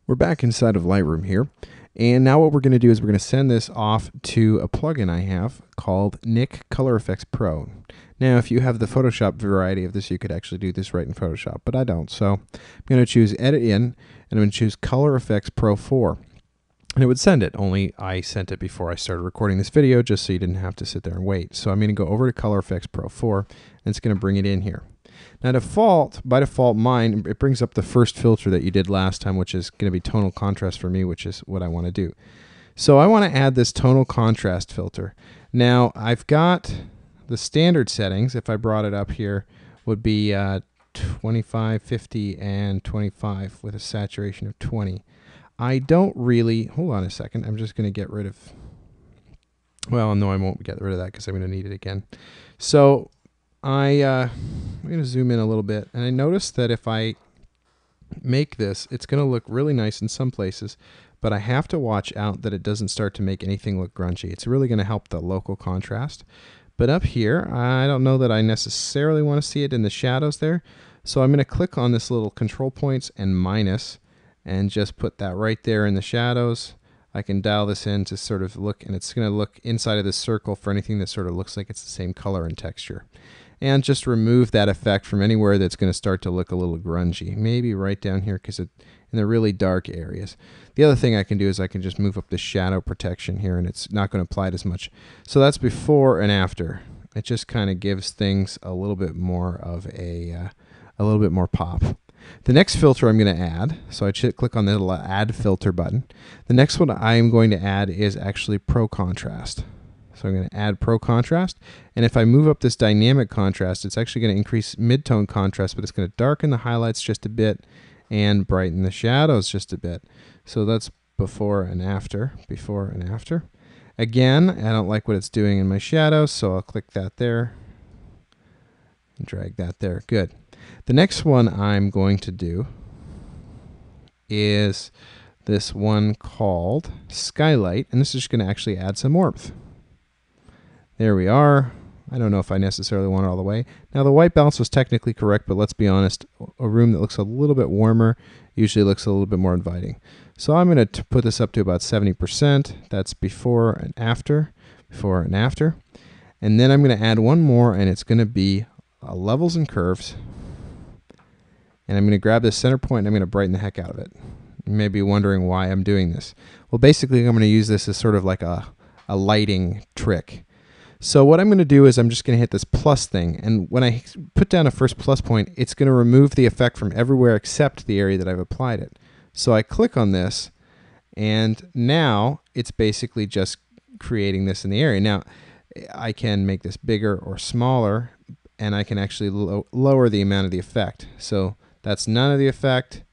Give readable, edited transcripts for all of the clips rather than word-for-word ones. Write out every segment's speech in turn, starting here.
We're back inside of Lightroom here, and now what we're going to do is we're going to send this off to a plugin I have called Nik Color Efex Pro. Now, if you have the Photoshop variety of this, you could actually do this right in Photoshop, but I don't. So I'm going to choose Edit In, and I'm going to choose Color Efex Pro 4. And it would send it, only I sent it before I started recording this video just so you didn't have to sit there and wait. So I'm going to go over to Color Efex Pro 4, and it's going to bring it in here. Now by default, mine, it brings up the first filter that you did last time, which is going to be tonal contrast for me, which is what I want to do. So I want to add this tonal contrast filter. Now I've got the standard settings, if I brought it up here, would be 25, 50, and 25 with a saturation of 20. I don't really, hold on a second, I'm just going to get rid of, well, no, I won't get rid of that because I'm going to need it again. So I'm going to zoom in a little bit, and I noticed that if I make this, it's going to look really nice in some places, but I have to watch out that it doesn't start to make anything look grungy. It's really going to help the local contrast. But up here, I don't know that I necessarily want to see it in the shadows there, so I'm going to click on this little control points and minus, and just put that right there in the shadows. I can dial this in to sort of look, and it's going to look inside of this circle for anything that sort of looks like it's the same color and texture. And just remove that effect from anywhere that's going to start to look a little grungy. Maybe right down here because in the really dark areas. The other thing I can do is I can just move up the shadow protection here, and it's not going to apply it as much. So that's before and after. It just kind of gives things a little bit more of a little bit more pop. The next filter I'm going to add, so I click on the little add filter button. The next one I am going to add is actually Pro Contrast. So I'm going to add Pro Contrast, and if I move up this dynamic contrast, it's actually going to increase mid-tone contrast, but it's going to darken the highlights just a bit and brighten the shadows just a bit. So that's before and after, before and after. Again, I don't like what it's doing in my shadows, so I'll click that there and drag that there. Good. The next one I'm going to do is this one called Skylight, and this is just going to actually add some warmth. There we are. I don't know if I necessarily want it all the way. Now the white balance was technically correct, but let's be honest, a room that looks a little bit warmer usually looks a little bit more inviting. So I'm going to put this up to about 70%. That's before and after, before and after. And then I'm going to add one more, and it's going to be levels and curves. And I'm going to grab this center point and I'm going to brighten the heck out of it. You may be wondering why I'm doing this. Well, basically I'm going to use this as sort of like a lighting trick. So what I'm going to do is I'm just going to hit this plus thing, and when I put down a first plus point, it's going to remove the effect from everywhere except the area that I've applied it. So I click on this, and now it's basically just creating this in the area. Now I can make this bigger or smaller, and I can actually lower the amount of the effect. So that's none of the effect,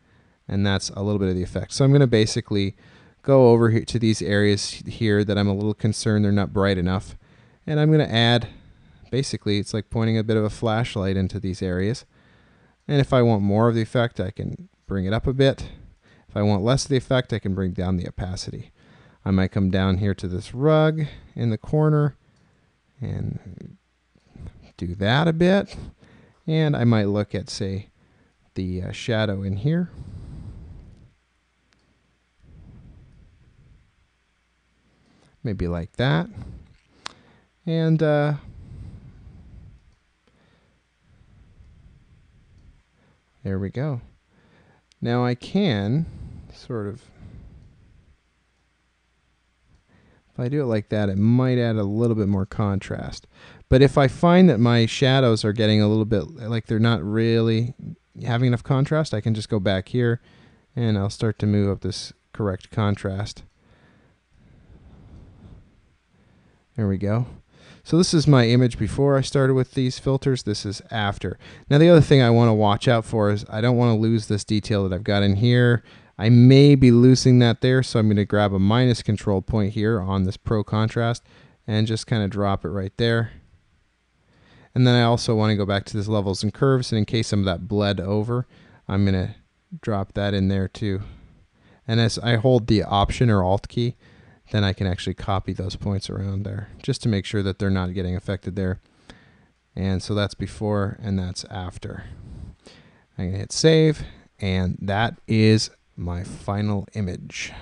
and that's a little bit of the effect. So I'm going to basically go over here to these areas here that I'm a little concerned they're not bright enough. And I'm going to add, basically, it's like pointing a bit of a flashlight into these areas. And if I want more of the effect, I can bring it up a bit. If I want less of the effect, I can bring down the opacity. I might come down here to this rug in the corner and do that a bit. And I might look at, say, the shadow in here. Maybe like that. And there we go. Now I can sort of, if I do it like that, it might add a little bit more contrast. But if I find that my shadows are getting a little bit like they're not really having enough contrast, I can just go back here and I'll start to move up this correct contrast. There we go. So this is my image before I started with these filters. This is after. Now the other thing I want to watch out for is I don't want to lose this detail that I've got in here. I may be losing that there, so I'm going to grab a minus control point here on this Pro Contrast and just kind of drop it right there. And then I also want to go back to this levels and curves, and in case some of that bled over, I'm going to drop that in there too. And as I hold the Option or Alt key, then I can actually copy those points around there just to make sure that they're not getting affected there. And so that's before and that's after. I'm going to hit save, and that is my final image.